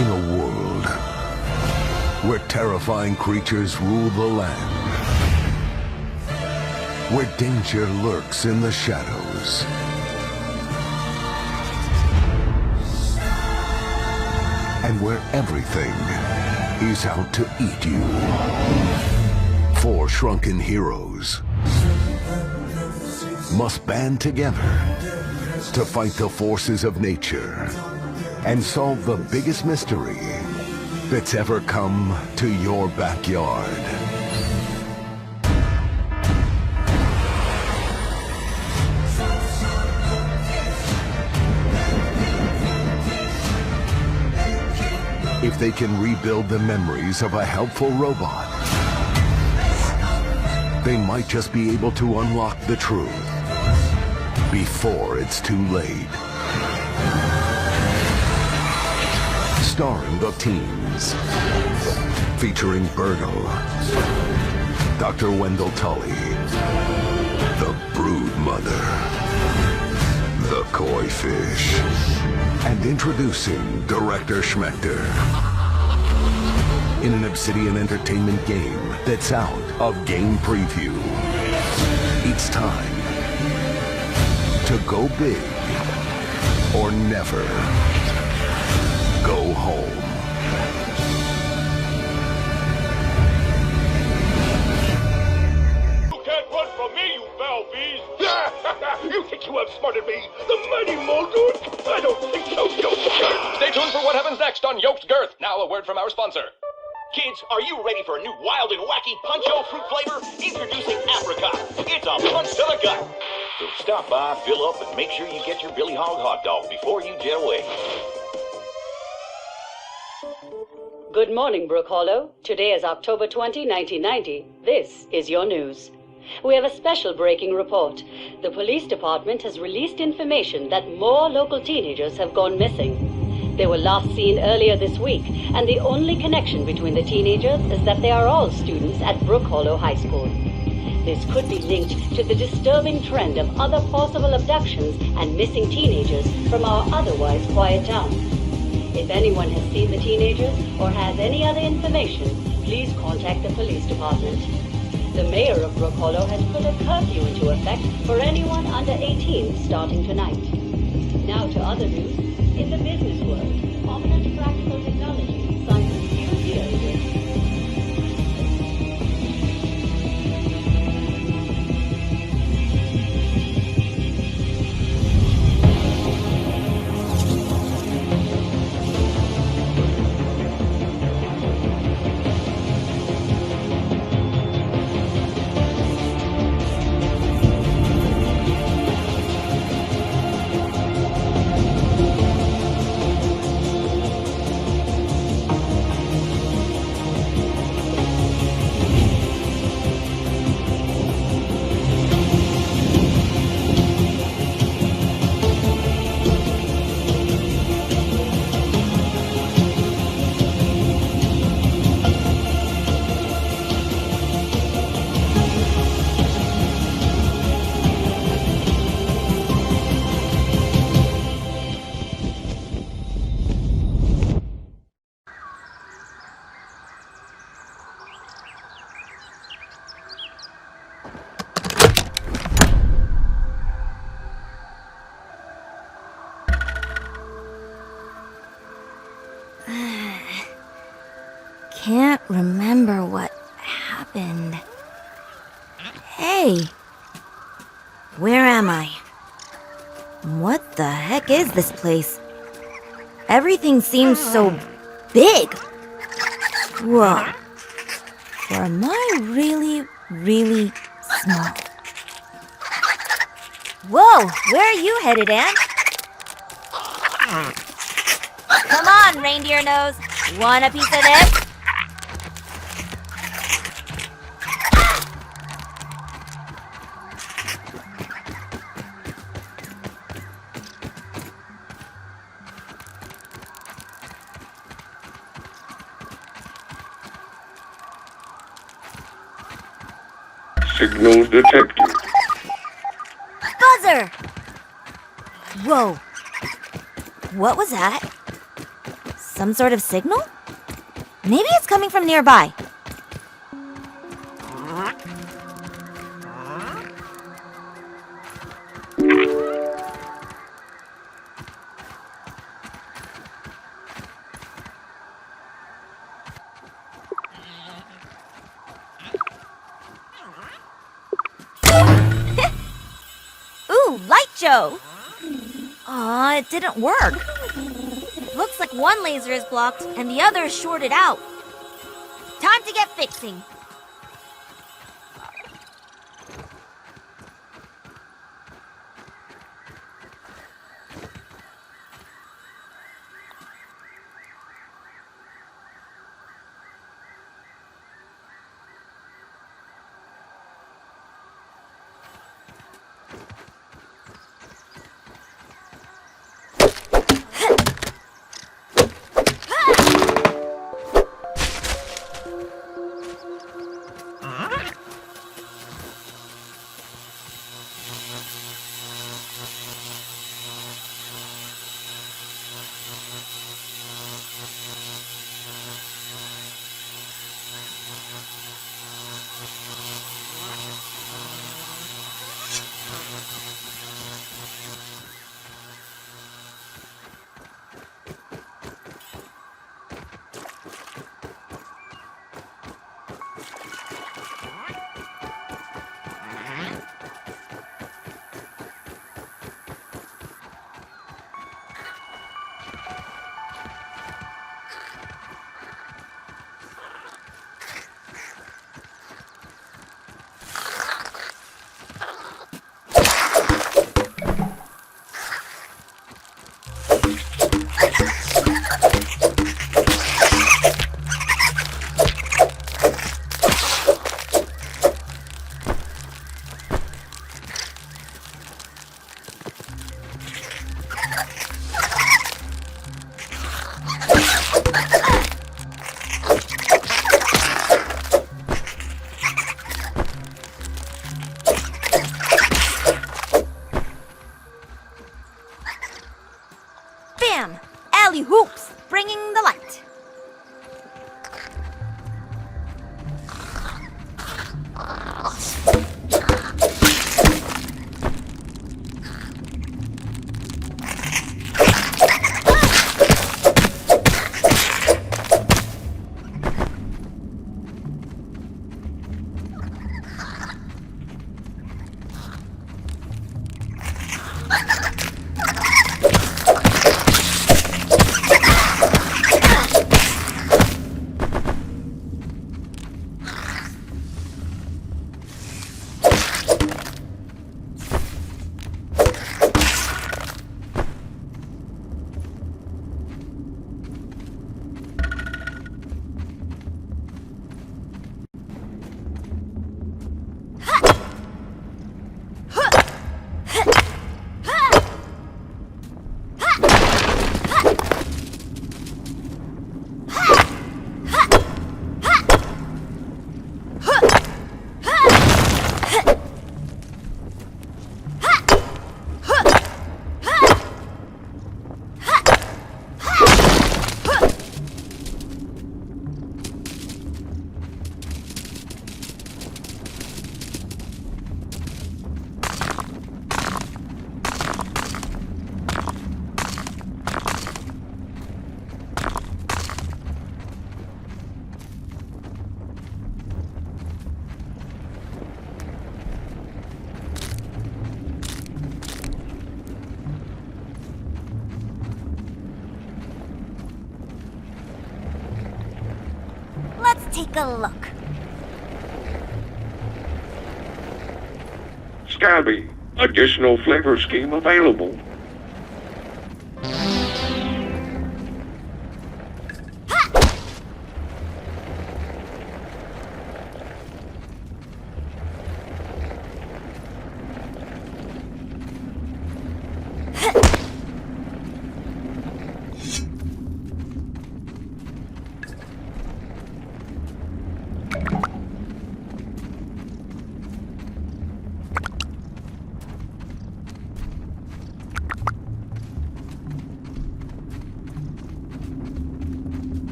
In a world where terrifying creatures rule the land, where danger lurks in the shadows, and where everything is out to eat you. 4 shrunken heroes must band together to fight the forces of nature and solve the biggest mystery that's ever come to your backyard. If they can rebuild the memories of a helpful robot, they might just be able to unlock the truth before it's too late. Starring the teams, featuring Bertle, Dr. Wendell Tully, the Brood Mother, the Koi Fish, and introducing Director Schmechter in an Obsidian Entertainment game that's out of game preview. It's time to go big or never go home. You can't run from me, you foul beast! You think you outsmarted me? The mighty Muldoon? I don't think so, Yokes Girth! Stay tuned for what happens next on Yokes Girth. Now a word from our sponsor. Kids, are you ready for a new wild and wacky Punch-O fruit flavor? Introducing Apricot. It's a punch to the gut. So stop by, fill up, and make sure you get your Billy Hog hot dog before you jet away. Good morning, Brook Hollow. Today is October 20, 1990. This is your news. We have a special breaking report. The police department has released information that more local teenagers have gone missing. They were last seen earlier this week, and the only connection between the teenagers is that they are all students at Brook Hollow High School. This could be linked to the disturbing trend of other possible abductions and missing teenagers from our otherwise quiet town. If anyone has seen the teenagers or has any other information, please contact the police department. The mayor of Brook Hollow has put a curfew into effect for anyone under 18 starting tonight. Now to other news. In the business world, prominent practical technology signs a few deals with Can't remember what happened. Hey! Where am I? What the heck is this place? Everything seems so big. Whoa. Or am I really, really small? Whoa! Where are you headed, Ann? Come on, reindeer nose. Want a piece of this? Signal detected. Buzzer! Whoa. What was that? Some sort of signal? Maybe it's coming from nearby. Ooh, light show! Aw, it didn't work. Looks like one laser is blocked and the other is shorted out. Time to get fixing. Bam! Alley hoops, bringing the light. Let's take a look. Scabby, additional flavor scheme available.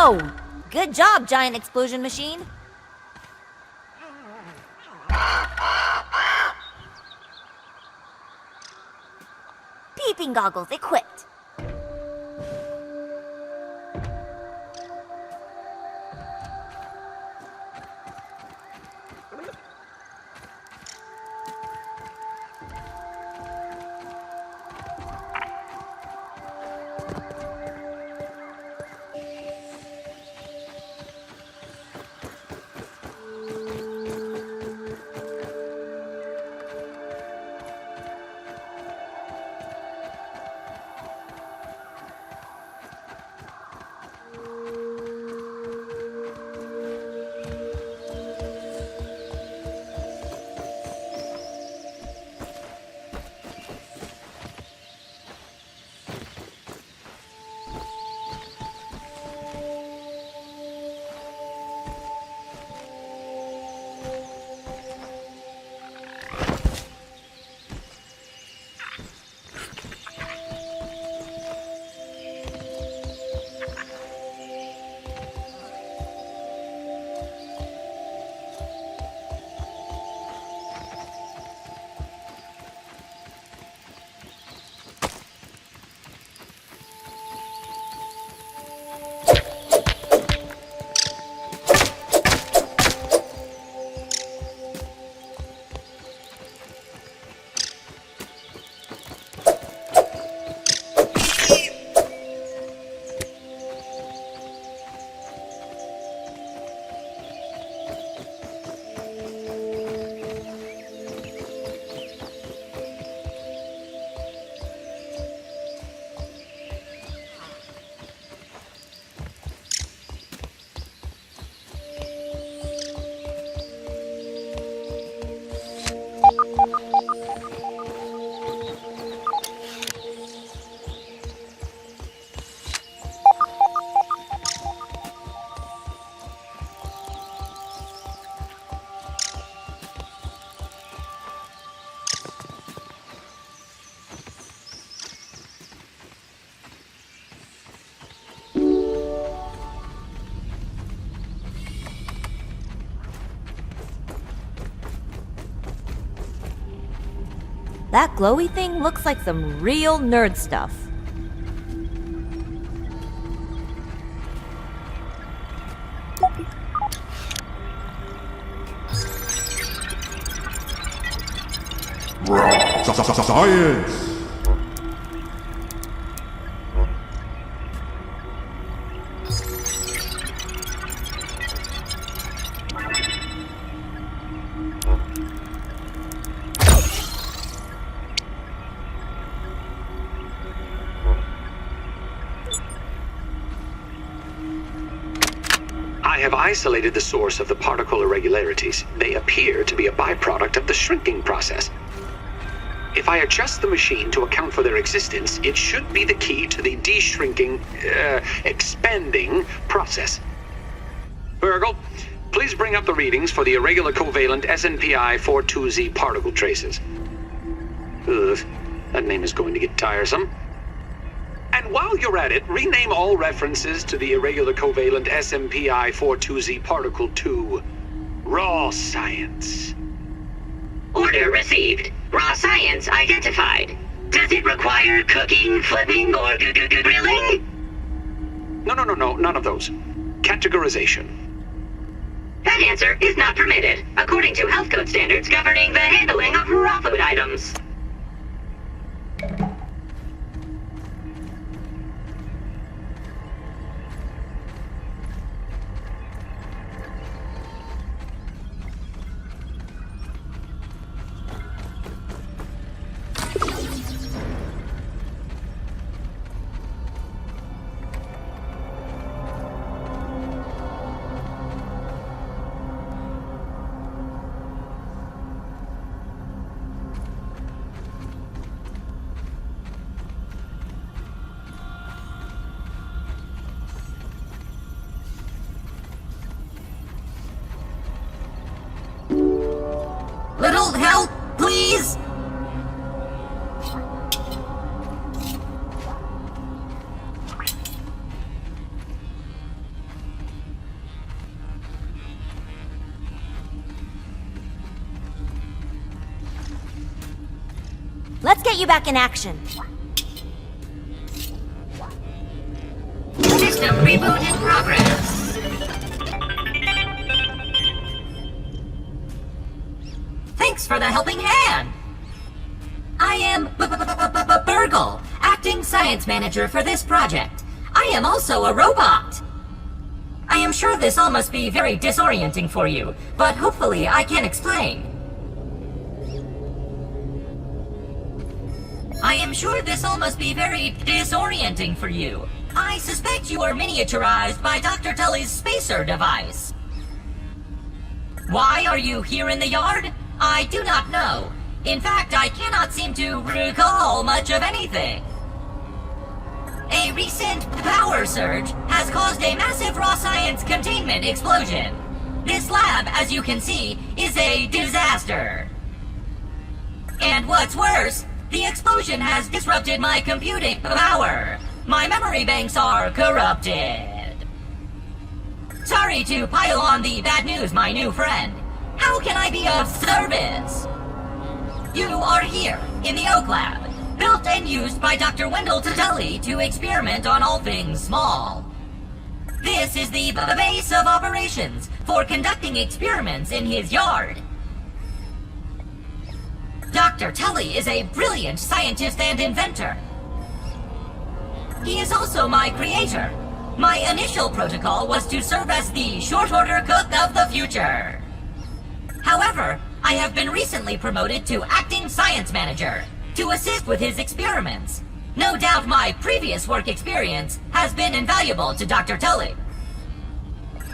Whoa! Good job, giant explosion machine. Peeping goggles equipped. That glowy thing looks like some real nerd stuff. Science! I have isolated the source of the particle irregularities. They appear to be a byproduct of the shrinking process. If I adjust the machine to account for their existence, it should be the key to the de-shrinking, expanding process. Virgil, please bring up the readings for the irregular covalent SNPI 42Z particle traces. Ugh, that name is going to get tiresome. And while you're at it, rename all references to the irregular covalent SMPI 42Z particle to raw science. Order received. Raw science identified. Does it require cooking, flipping, or grilling? No, none of those. Categorization. That answer is not permitted, according to health code standards governing the handling of raw food items. get you back in action. System reboot in progress. Thanks for the helping hand. I am Burgle, acting science manager for this project. I am also a robot. I am sure this all must be very disorienting for you, but hopefully I can explain. I am sure this all must be very disorienting for you. I suspect you are miniaturized by Dr. Tully's spacer device. Why are you here in the yard? I do not know. In fact, I cannot seem to recall much of anything. A recent power surge has caused a massive raw science containment explosion. This lab, as you can see, is a disaster. And what's worse, the explosion has disrupted my computing power. My memory banks are corrupted. Sorry to pile on the bad news, my new friend. How can I be of service? You are here, in the Oak Lab, built and used by Dr. Wendell Tully to experiment on all things small. This is the base of operations for conducting experiments in his yard. Dr. Tully is a brilliant scientist and inventor. He is also my creator. My initial protocol was to serve as the short-order cook of the future. However, I have been recently promoted to acting science manager to assist with his experiments. No doubt my previous work experience has been invaluable to Dr. Tully.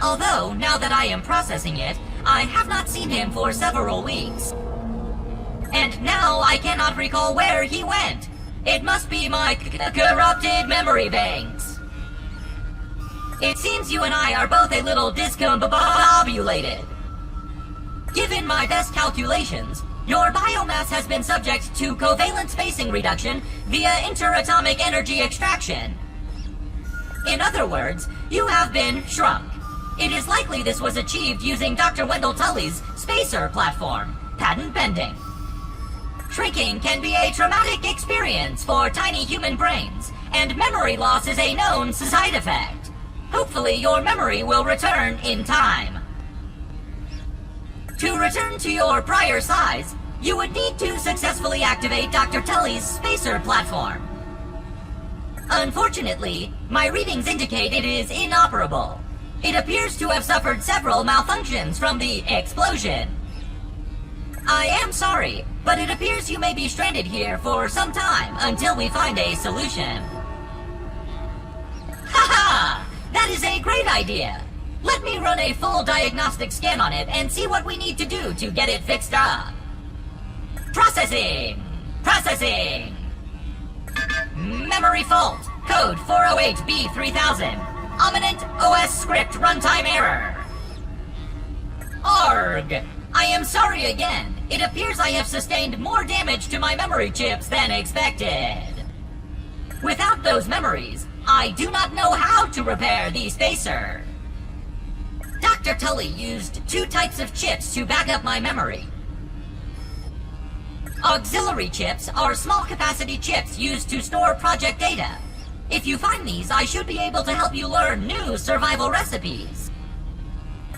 Although, now that I am processing it, I have not seen him for several weeks. And now I cannot recall where he went. It must be my corrupted memory banks. It seems you and I are both a little discombobulated. Given my best calculations, your biomass has been subject to covalent spacing reduction via interatomic energy extraction. In other words, you have been shrunk. It is likely this was achieved using Dr. Wendell Tully's spacer platform, patent pending. Shrinking can be a traumatic experience for tiny human brains, and memory loss is a known side effect. Hopefully your memory will return in time. To return to your prior size, you would need to successfully activate Dr. Tully's spacer platform. Unfortunately, my readings indicate it is inoperable. It appears to have suffered several malfunctions from the explosion. I am sorry, but it appears you may be stranded here for some time until we find a solution. Haha! That is a great idea! Let me run a full diagnostic scan on it and see what we need to do to get it fixed up. Processing! Processing! Memory fault! Code 408B3000. Ominent OS script runtime error. Arg! I am sorry again. It appears I have sustained more damage to my memory chips than expected. Without those memories, I do not know how to repair the spacer. Dr. Tully used two types of chips to back up my memory. Auxiliary chips are small capacity chips used to store project data. If you find these, I should be able to help you learn new survival recipes.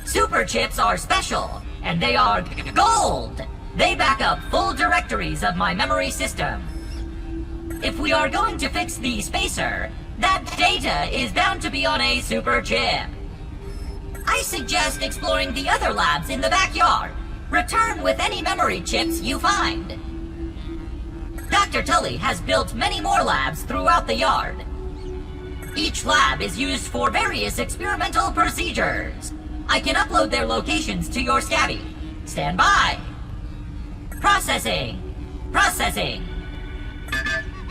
Super chips are special, and they are gold. They back up full directories of my memory system. If we are going to fix the spacer, that data is bound to be on a super chip. I suggest exploring the other labs in the backyard. Return with any memory chips you find. Dr. Tully has built many more labs throughout the yard. Each lab is used for various experimental procedures. I can upload their locations to your Scabby. Stand by. Processing. Processing.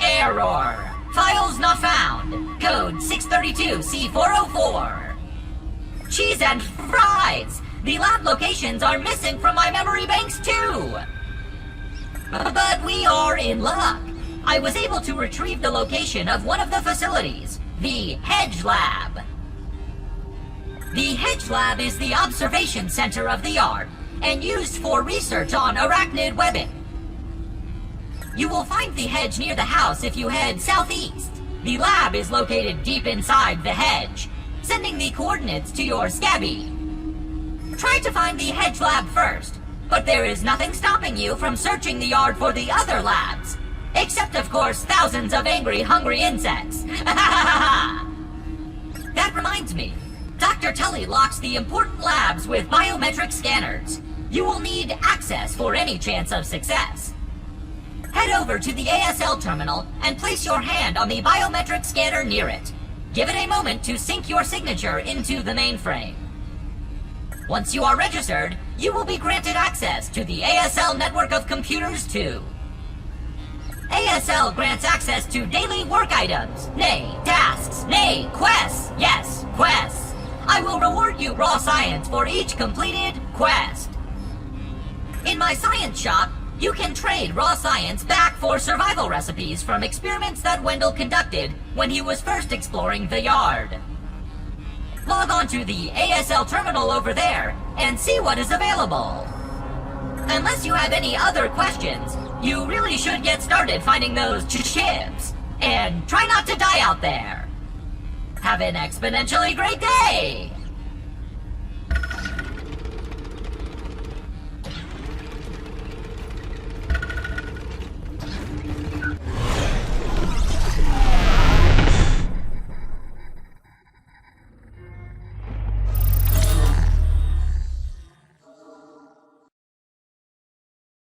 Error. Files not found. Code 632C404. Cheese and fries! The lab locations are missing from my memory banks too! But we are in luck. I was able to retrieve the location of one of the facilities, the Hedge Lab. The Hedge Lab is the observation center of the yard, and used for research on arachnid webbing. You will find the hedge near the house if you head southeast. The lab is located deep inside the hedge, sending the coordinates to your scabby. Try to find the hedge lab first, but there is nothing stopping you from searching the yard for the other labs. Except, of course, thousands of angry, hungry insects. That reminds me. Dr. Tully locks the important labs with biometric scanners. You will need access for any chance of success. Head over to the ASL terminal and place your hand on the biometric scanner near it. Give it a moment to sync your signature into the mainframe. Once you are registered, you will be granted access to the ASL network of computers too. ASL grants access to daily work items, nay, tasks, nay, quests. Yes, quests. I will reward you raw science for each completed quest. In my science shop, you can trade raw science back for survival recipes from experiments that Wendell conducted when he was first exploring the yard. Log on to the ASL terminal over there and see what is available. Unless you have any other questions, you really should get started finding those chips. And try not to die out there. Have an exponentially great day!